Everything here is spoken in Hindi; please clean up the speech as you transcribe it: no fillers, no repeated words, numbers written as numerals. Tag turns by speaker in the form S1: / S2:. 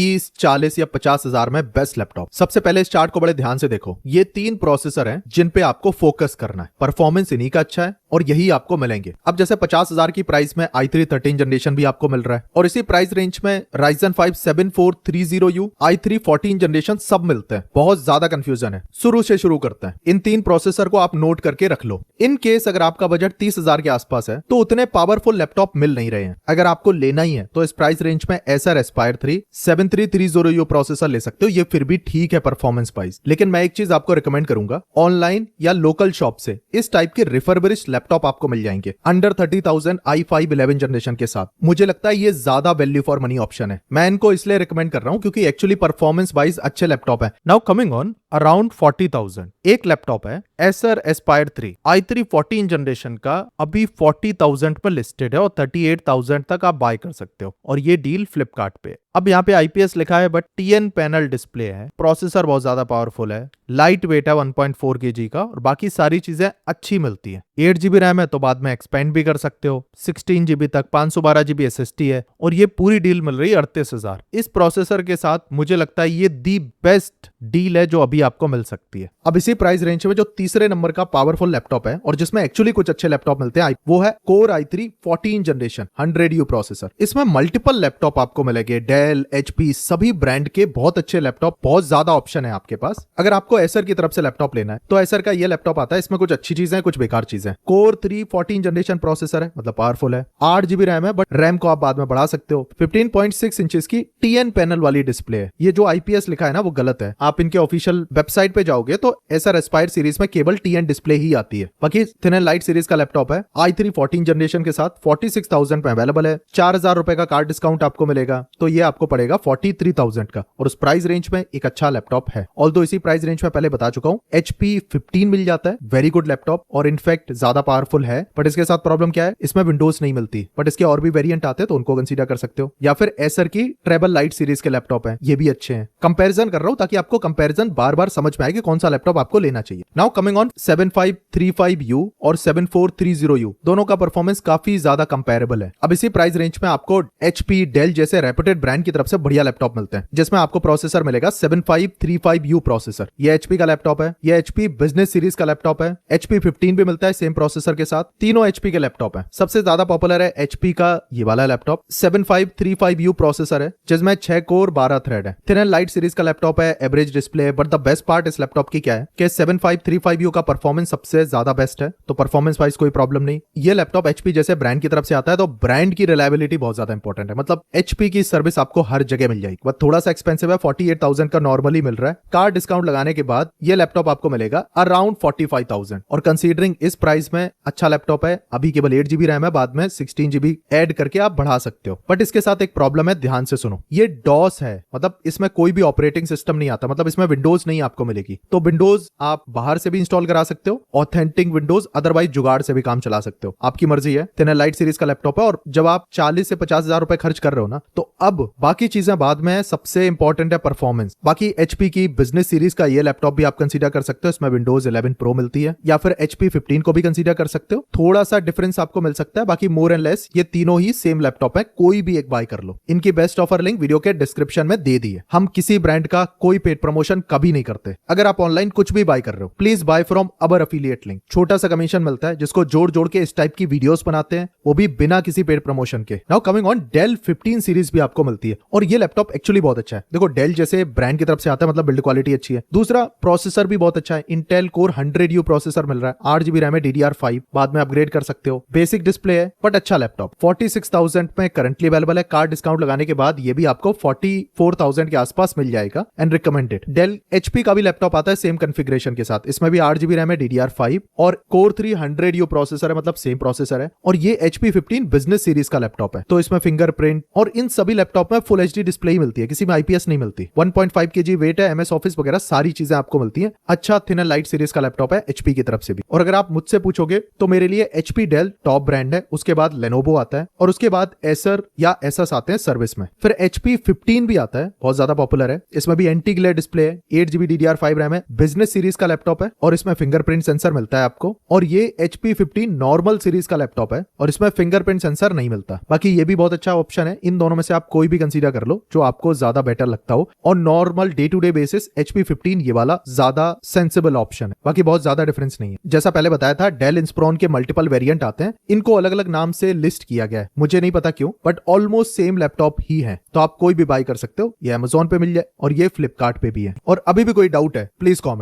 S1: 30, 40 या 50 हजार में बेस्ट लैपटॉप। सबसे पहले इस चार्ट को बड़े ध्यान से देखो। ये 3 प्रोसेसर हैं जिन पे आपको फोकस करना है। परफॉर्मेंस इन्हीं का अच्छा है और यही आपको मिलेंगे। अब जैसे 50 हजार की प्राइस में i3 13 जनरेशन भी आपको मिल रहा है और इसी प्राइस रेंज में Ryzen 5 7430U, i3 14 जनरेशन सब मिलते हैं। बहुत ज्यादा कंफ्यूजन है। शुरू से शुरू करते हैं। इन 3 प्रोसेसर को आप नोट करके रख लो। इन केस अगर आपका बजट 30 हजार के आसपास है तो उतने पावरफुल लैपटॉप मिल नहीं रहे हैं। अगर आपको लेना ही है तो इस प्राइस रेंज में Acer Aspire 3 7330U प्रोसेसर ले सकते हो। ये फिर भी ठीक है परफॉर्मेंस वाइज। लेकिन मैं एक चीज आपको रिकमेंड करूंगा, ऑनलाइन या लोकल शॉप से इस टाइप के रिफर्बिश्ड लैपटॉप आपको मिल जाएंगे अंडर 30,000 i5 11 जनरेशन के साथ। मुझे लगता है ये ज्यादा वैल्यू फॉर मनी ऑप्शन है। मैं इनको इसलिए रिकमेंड कर रहा हूं क्योंकि एक्चुअली परफॉर्मेंस वाइज अच्छे लैपटॉप है। नाउ कमिंग ऑन अराउंड 40,000 एक लैपटॉप है Acer Aspire 3 i3 14 जनरेशन का, अभी 40,000 पर लिस्टेड है और 38,000 तक आप बाय कर सकते हो और ये डील फ्लिपकार्ट पे। अब यहाँ पे IPS लिखा है बट TN पैनल डिस्प्ले है। प्रोसेसर बहुत ज्यादा पावरफुल है, लाइट वेट है 1.4 kg का और बाकी सारी चीजें अच्छी मिलती है। 8GB रैम है तो बाद में एक्सपेंड भी कर सकते हो। 16GB तक 512GB SSD है और ये पूरी डील मिल रही है 38,000। इस प्रोसेसर के साथ मुझे लगता है ये दी बेस्ट डील है जो अभी आपको मिल सकती है। अब इसी प्राइस रेंज में जो तीसरे नंबर का पावरफुल लैपटॉप है और जिसमें एक्चुअली कुछ अच्छे लैपटॉप मिलते हैं वो है Core i3 14 generation 100U processor. इसमें मल्टीपल लैपटॉप आपको मिलेंगे। डेल, HP सभी ब्रांड के बहुत अच्छे लैपटॉप, बहुत ज्यादा ऑप्शन है आपके पास। अगर आपको Acer की तरफ से लैपटॉप लेना है तो Acer का ये लैपटॉप आता है। इसमें कुछ अच्छी चीजें हैं, कुछ बेकार चीजें। Core 3 14 जनरेशन प्रोसेसर है, मतलब पावरफुल है। 8GB रैम है बट रैम को आप बाद में बढ़ा सकते हो। 15.6 इंचेस की TN पैनल वाली डिस्प्ले है। ये जो IPS लिखा है ना वो गलत है। आप इनके ऑफिशियल वेबसाइट पे जाओगे तो Acer Aspire सीरीज में केवल TN डिस्प्ले ही आती है। बाकी थिन एंड लाइट सीरीज का लैपटॉप है i3 14 जनरेशन के साथ 46,000 पे अवेलेबल है। 4,000 रुपए का कार्ड डिस्काउंट आपको मिलेगा तो ये आपको पड़ेगा 43,000 का और उस प्राइस रेंज में एक अच्छा लैपटॉप है। ऑल्दो इसी प्राइस रेंज में पहले बता चुका हूं HP 15 मिल जाता है, वेरी गुड लैपटॉप और इनफैक्ट ज्यादा पावरफुल है। बट इसके साथ प्रॉब्लम क्या है, इसमें विंडोज नहीं मिलती। बट इसके और भी वेरिएंट आते हैं तो उनको कंसीडर कर सकते हो। या फिर Acer की ट्रेबल लाइट सीरीज के लैपटॉप है, ये भी अच्छे हैं। कंपैरिजन कर रहा हूं ताकि आपको कंपैरिजन बार बार समझ में आए कि कौन सा लैपटॉप आपको लेना चाहिए। नाउ कमिंग ऑन 7535U और 7430U, दोनों का परफॉर्मेंस काफी ज्यादा कंपेरेबल है। अब इसी प्राइस रेंज में आपको HP, डेल जैसे रेप्यूटेड ब्रांड की तरफ से बढ़िया लैपटॉप मिलते हैं जिसमें आपको प्रोसेसर मिलेगा 7535U प्रोसेसर। ये HP का लैपटॉप है। ये HP बिजनेस सीरीज का लैपटॉप है। HP 15 भी मिलता है सेम प्रोसेसर के साथ। तीनों HP के लैपटॉप है। सबसे ज्यादा पॉपुलर है HP का ये वाला लैपटॉप 7535U प्रोसेसर है जिसमें 6 कोर 12 थ्रेड है। थिन एंड लाइट सीरीज का लैपटॉप है, average display. But the best part इस लैपटॉप की क्या है कि 7535U का परफॉर्मेंस सबसे ज्यादा बेस्ट है, तो परफॉर्मेंस वाइज कोई प्रॉब्लम नहीं। ये लैपटॉप HP जैसे ब्रांड की तरफ से आता है तो ब्रांड की रिलायबिलिटी बहुत ज्यादा इंपॉर्टेंट है। मतलब HP की सर्विस आपको हर जगह मिल जाएगी। बट थोड़ा सा एक्सपेंसिव है, 48,000 का नॉर्मली मिल रहा है। कार्ड डिस्काउंट लगाने के बाद ये लैपटॉप आपको मिलेगा अराउंड 45,000 और कंसीडरिंग इस प्राइस में अच्छा लैपटॉप है। अभी केवल 8GB रैम है, बाद में 16GB ऐड करके आप बढ़ा सकते हो। बट इसके साथ एक प्रॉब्लम है, ध्यान से सुनो। ये DOS है, मतलब इसमें कोई भी ऑपरेटिंग सिस्टम नहीं आता, मतलब इसमें विंडोज नहीं आपको मिलेगी। तो विंडोज आप बाहर से भी इंस्टॉल करा सकते हो, ऑथेंटिक विंडोज, अदरवाइज जुगाड़ से भी काम चला सकते हो, आपकी मर्जी है। थिन एंड लाइट सीरीज का लैपटॉप है और जब आप 40 से 50,000 रुपए खर्च कर रहे हो ना तो अब बाकी चीजें बाद में है, सबसे इंपॉर्टेंट है परफॉर्मेंस। बाकी HP की बिजनेस सीरीज का ये लैपटॉप भी आप कंसीडर कर सकते हो। इसमें विंडोज 11 प्रो मिलती है या फिर HP 15 को भी कंसीडर कर सकते हो। थोड़ा सा डिफरेंस आपको मिल सकता है, बाकी मोर एंड लेस ये तीनों ही सेम लैपटॉप है। कोई भी एक बाय कर लो। इनकी बेस्ट ऑफर लिंक वीडियो के डिस्क्रिप्शन में दे दी है। हम किसी ब्रांड का कोई पेड प्रमोशन कभी नहीं करते। अगर आप ऑनलाइन कुछ भी बाय कर रहे हो please buy from our affiliate link. छोटा सा कमीशन मिलता है जिसको जोड़ जोड़ के इस टाइप की वीडियोस बनाते हैं, वो भी बिना किसी पेड प्रमोशन के। Now coming on Dell 15 series भी आपको मिलती है और ये लैपटॉप एक्चुअली बहुत अच्छा है। देखो डेल जैसे ब्रांड की तरफ से आता है, मतलब बिल्ड क्वालिटी अच्छी है। दूसरा प्रोसेसर भी बहुत अच्छा है, इंटेल कोर 100U प्रोसेसर मिल रहा है। 8GB रैम है, DDR5, बाद में अपग्रेड कर सकते हो। बेसिक डिस्प्ले है बट अच्छा लैपटॉप। 46,000 में करंटली अवेलेबल है। कार्ड डिस्काउंट लगाने के बाद ये भी आपको 44,000 के आसपास मिल जाएगा एंड रिकमेंडेड। डेल HP का भी लैपटॉप आता है सेम कॉन्फ़िगरेशन के साथ। इसमें भी 8GB रैम है, DDR5 और कोर 3 100U प्रोसेसर है, मतलब सेम प्रोसेसर है। और ये HP 15 बिजनेस सीरीज का लैपटॉप है, तो इसमें फिंगरप्रिंट और इन सभी लैपटॉप में फुल HD डिस्प्ले ही मिलती है, किसी में IPS नहीं मिलती। 1.5 kg वेट है, MS ऑफिस वगैरह सारी चीजें आपको मिलती हैं। अच्छा थिन एंड लाइट सीरीज का लैपटॉप है HP की तरफ से भी। और अगर आप मुझसे पूछोगे तो मेरे लिए HP डेल टॉप ब्रांड है, उसके बाद Lenovo आता है और उसके बाद Acer या Asus आते हैं सर्विस में। फिर HP 15 भी आता है, बहुत ज्यादा पॉपुलर है। इसमें भी एंटी ग्लेयर डिस्प्ले है, 8GB DDR5 रैम है, बिजनेस सीरीज का लैपटॉप है और इसमें फिंगरप्रिंट सेंसर मिलता है आपको। और ये HP 15 नॉर्मल सीरीज का लैपटॉप है और इसमें फिंगरप्रिंट सेंसर नहीं मिलता। बाकी ये भी बहुत अच्छा ऑप्शन है। इन दोनों में से आप कोई भी कंसीडर कर लो जो आपको ज्यादा बेटर लगता हो, और normal day to day basis HP 15 ये वाला ज्यादा सेंसिबल ऑप्शन है। बाकी बहुत ज्यादा डिफरेंस नहीं है। जैसा पहले बताया था, डेल इंस्प्रोन के मल्टीपल वेरिएंट आते हैं, इनको अलग अलग नाम से लिस्ट किया गया है, मुझे नहीं पता क्यों, बट ऑलमोस्ट सेम लैपटॉप ही है, तो आप कोई भी बाय कर सकते हो। ये Amazon पे मिल जाए और ये फ्लिपकार्ट पे भी है। और अभी भी कोई डाउट है प्लीज कॉमेंट।